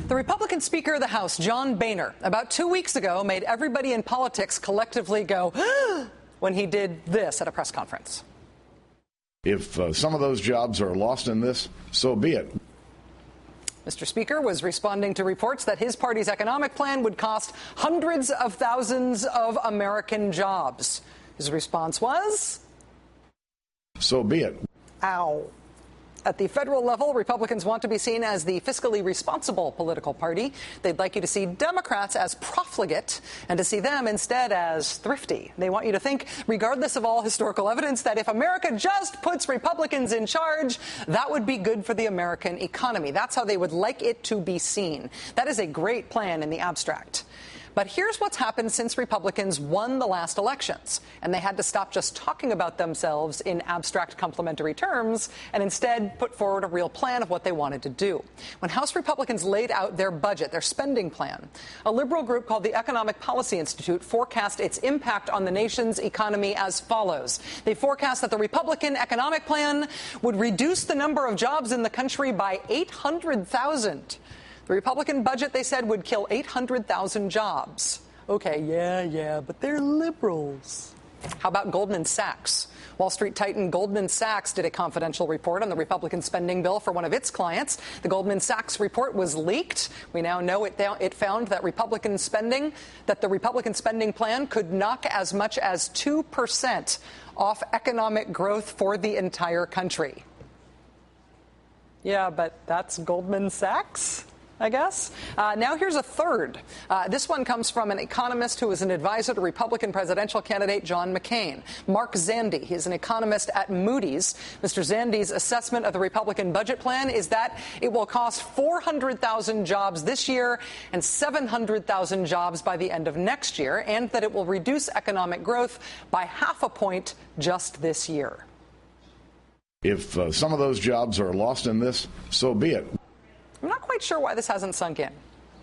The Republican Speaker of the House, John Boehner, about 2 weeks ago made everybody in politics collectively go when he did this at a press conference. If some of those jobs are lost in this, so be it. Mr. Speaker was responding to reports that his party's economic plan would cost hundreds of thousands of American jobs. His response was, so be it. Ow. At the federal level, Republicans want to be seen as the fiscally responsible political party. They'd like you to see Democrats as profligate and to see them instead as thrifty. They want you to think, regardless of all historical evidence, that if America just puts Republicans in charge, that would be good for the American economy. That's how they would like it to be seen. That is a great plan in the abstract. But here's what's happened since Republicans won the last elections, and they had to stop just talking about themselves in abstract complementary terms and instead put forward a real plan of what they wanted to do. When House Republicans laid out their budget, their spending plan, a liberal group called the Economic Policy Institute forecast its impact on the nation's economy as follows. They forecast that the Republican economic plan would reduce the number of jobs in the country by 800,000. The Republican budget, they said, would kill 800,000 jobs. Okay, yeah, but they're liberals. How about Goldman Sachs? Wall Street titan Goldman Sachs did a confidential report on the Republican spending bill for one of its clients. The Goldman Sachs report was leaked. We now know it found that the Republican spending plan could knock as much as 2% off economic growth for the entire country. Yeah, but that's Goldman Sachs, I guess. Now here's a third. This one comes from an economist who is an advisor to Republican presidential candidate John McCain. Mark Zandi. He's an economist at Moody's. Mr. Zandi's assessment of the Republican budget plan is that it will cost 400,000 jobs this year and 700,000 jobs by the end of next year, and that it will reduce economic growth by 0.5 point just this year. If some of those jobs are lost in this, so be it. I'm not quite sure why this hasn't sunk in.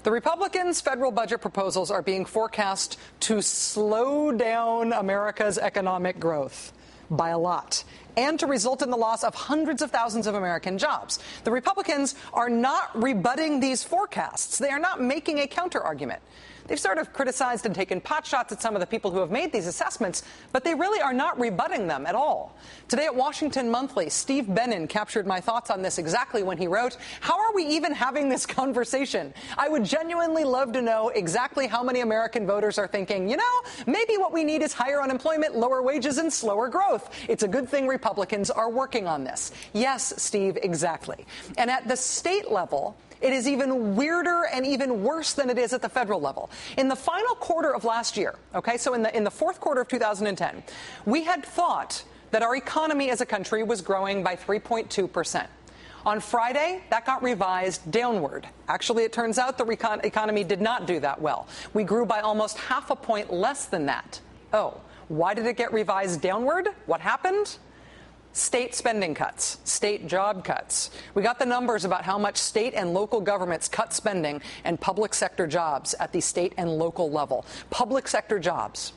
The Republicans' federal budget proposals are being forecast to slow down America's economic growth by a lot and to result in the loss of hundreds of thousands of American jobs. The Republicans are not rebutting these forecasts. They are not making a counter-argument. They've sort of criticized and taken potshots at some of the people who have made these assessments, but they really are not rebutting them at all. Today at Washington Monthly, Steve Bannon captured my thoughts on this exactly when he wrote, "How are we even having this conversation? I would genuinely love to know exactly how many American voters are thinking, you know, maybe what we need is higher unemployment, lower wages, and slower growth. It's a good thing Republicans are working on this." Yes, Steve, exactly. And at the state level, it is even weirder and even worse than it is at the federal level. In the final quarter of last year, so in the fourth quarter of 2010, we had thought that our economy as a country was growing by 3.2%. On Friday, that got revised downward. Actually, it turns out the economy did not do that well. We grew by almost 0.5 point less than that. Oh, why did it get revised downward? What happened? State spending cuts, state job cuts. We got the numbers about how much state and local governments cut spending and public sector jobs at the state and local level. Public sector jobs.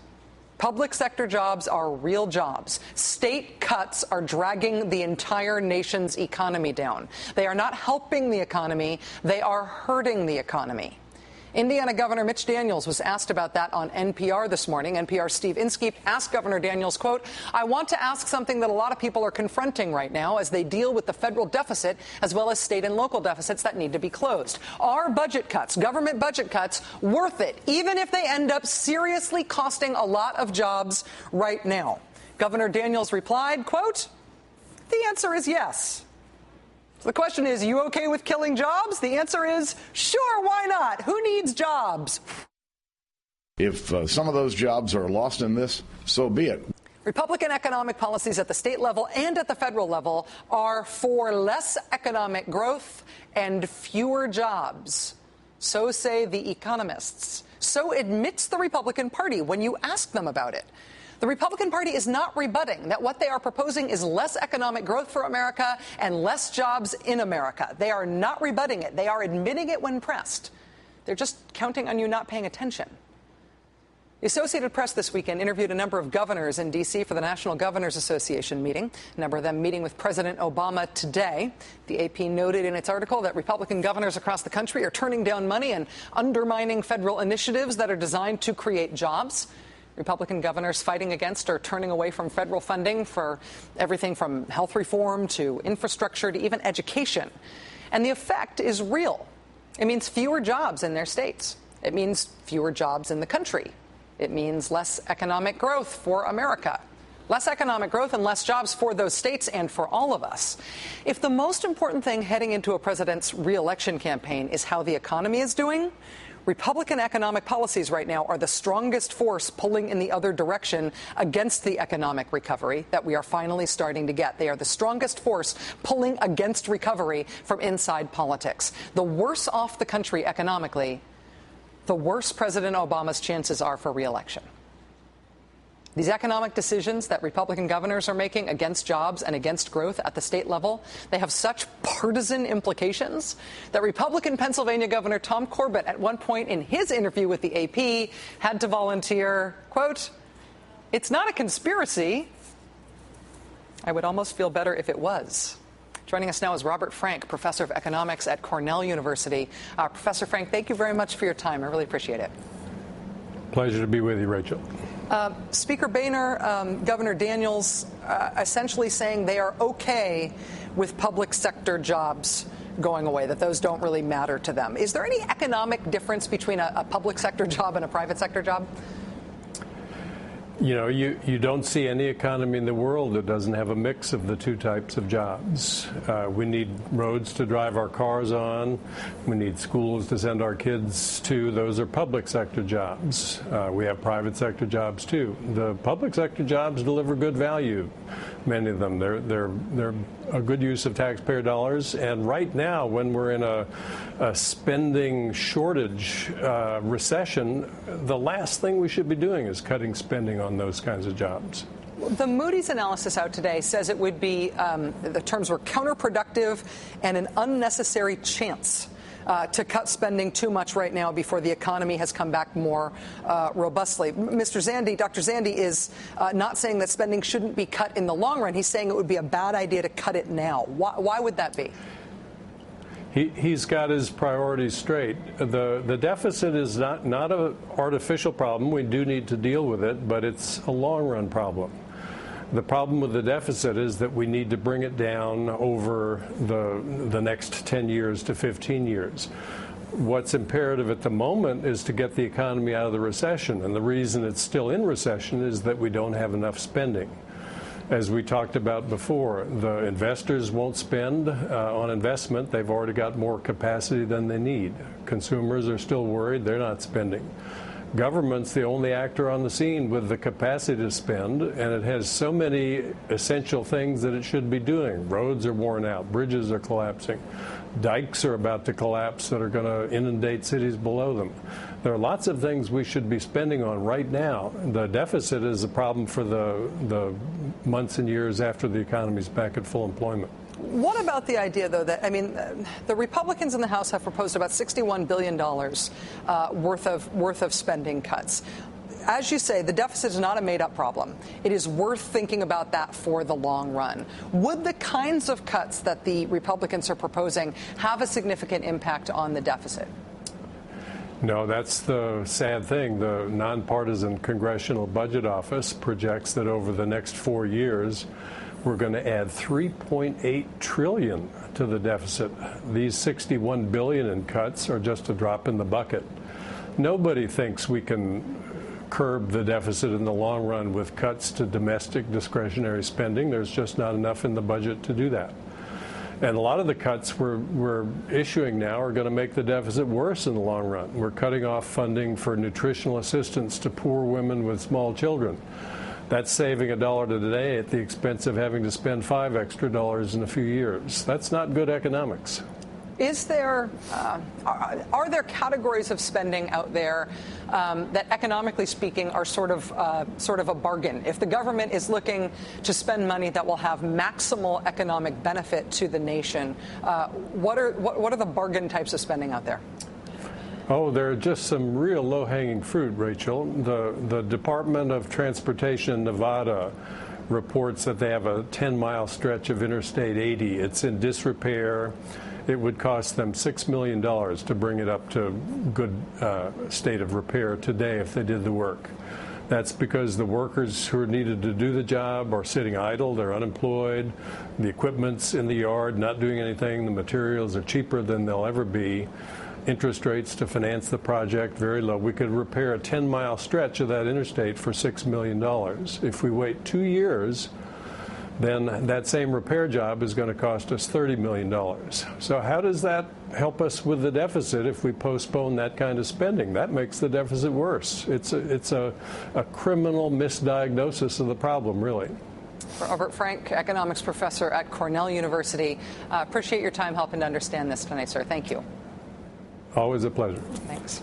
Public sector jobs are real jobs. State cuts are dragging the entire nation's economy down. They are not helping the economy. They are hurting the economy. Indiana Governor Mitch Daniels was asked about that on NPR this morning. NPR's Steve Inskeep asked Governor Daniels, quote, "I want to ask something that a lot of people are confronting right now as they deal with the federal deficit as well as state and local deficits that need to be closed. Are budget cuts, government budget cuts, worth it, even if they end up seriously costing a lot of jobs right now?" Governor Daniels replied, quote, "The answer is yes." The question is, you okay with killing jobs? The answer is, sure, why not? Who needs jobs? If some of those jobs are lost in this, so be it. Republican economic policies at the state level and at the federal level are for less economic growth and fewer jobs. So say the economists. So admits the Republican Party when you ask them about it. The Republican Party is not rebutting that what they are proposing is less economic growth for America and less jobs in America. They are not rebutting it. They are admitting it when pressed. They're just counting on you not paying attention. The Associated Press this weekend interviewed a number of governors in D.C. for the National Governors Association meeting, a number of them meeting with President Obama today. The AP noted in its article that Republican governors across the country are turning down money and undermining federal initiatives that are designed to create jobs. Republican governors fighting against or turning away from federal funding for everything from health reform to infrastructure to even education. And the effect is real. It means fewer jobs in their states. It means fewer jobs in the country. It means less economic growth for America. Less economic growth and less jobs for those states and for all of us. If the most important thing heading into a president's re-election campaign is how the economy is doing, Republican economic policies right now are the strongest force pulling in the other direction against the economic recovery that we are finally starting to get. They are the strongest force pulling against recovery from inside politics. The worse off the country economically, the worse President Obama's chances are for re-election. These economic decisions that Republican governors are making against jobs and against growth at the state level, they have such partisan implications that Republican Pennsylvania Governor Tom Corbett at one point in his interview with the AP had to volunteer, quote, "It's not a conspiracy. I would almost feel better if it was." Joining us now is Robert Frank, professor of economics at Cornell University. Professor Frank, thank you very much for your time. I really appreciate it. Pleasure to be with you, Rachel. Speaker Boehner, Governor Daniels, essentially saying they are okay with public sector jobs going away, that those don't really matter to them. Is there any economic difference between a public sector job and a private sector job? You know, you don't see any economy in the world that doesn't have a mix of the two types of jobs. We need roads to drive our cars on. We need schools to send our kids to. Those are public sector jobs. We have private sector jobs too. The public sector jobs deliver good value. Many of them, they're a good use of taxpayer dollars. And right now, when we're in a spending shortage recession, the last thing we should be doing is cutting spending on those kinds of jobs. The Moody's analysis out today says it would be, the terms were counterproductive and an unnecessary chance to cut spending too much right now before the economy has come back more robustly. Dr. Zandi is not saying that spending shouldn't be cut in the long run. He's saying it would be a bad idea to cut it now. Why would that be? He's got his priorities straight. The deficit is not an artificial problem. We do need to deal with it, but it's a long-run problem. The problem with the deficit is that we need to bring it down over the next 10 years to 15 years. What's imperative at the moment is to get the economy out of the recession, and the reason it's still in recession is that we don't have enough spending. As we talked about before, the investors won't spend on investment. They've already got more capacity than they need. Consumers are still worried. They're not spending. Government's the only actor on the scene with the capacity to spend, and it has so many essential things that it should be doing. Roads are worn out. Bridges are collapsing. Dikes are about to collapse that are going to inundate cities below them. There are lots of things we should be spending on right now. The deficit is a problem for the months and years after the economy's back at full employment. What about the idea, though, that, I mean, the Republicans in the House have proposed about $61 billion worth of spending cuts. As you say, the deficit is not a made-up problem. It is worth thinking about that for the long run. Would the kinds of cuts that the Republicans are proposing have a significant impact on the deficit? No, that's the sad thing. The nonpartisan Congressional Budget Office projects that over the next 4 years, we're going to add $3.8 trillion to the deficit. These $61 billion in cuts are just a drop in the bucket. Nobody thinks we can curb the deficit in the long run with cuts to domestic discretionary spending. There's just not enough in the budget to do that. And a lot of the cuts we're issuing now are going to make the deficit worse in the long run. We're cutting off funding for nutritional assistance to poor women with small children. That's saving $1 today at the expense of having to spend $5 extra in a few years. That's not good economics. Is there, are there categories of spending out there that, economically speaking, are sort of a bargain? If the government is looking to spend money that will have maximal economic benefit to the nation, what are the bargain types of spending out there? Oh, there are just some real low-hanging fruit, Rachel. The Department of Transportation in Nevada reports that they have a 10-mile stretch of Interstate 80. It's in disrepair. It would cost them $6 million to bring it up to good state of repair today if they did the work. That's because the workers who are needed to do the job are sitting idle, they're unemployed, the equipment's in the yard not doing anything, the materials are cheaper than they'll ever be. Interest rates to finance the project very low. We could repair a 10-mile stretch of that interstate for $6 million. If we wait 2 years, then that same repair job is going to cost us $30 million. So how does that help us with the deficit if we postpone that kind of spending? That makes the deficit worse. It's a criminal misdiagnosis of the problem, really. Robert Frank, economics professor at Cornell University. Appreciate your time helping to understand this tonight, sir. Thank you. Always a pleasure. Thanks.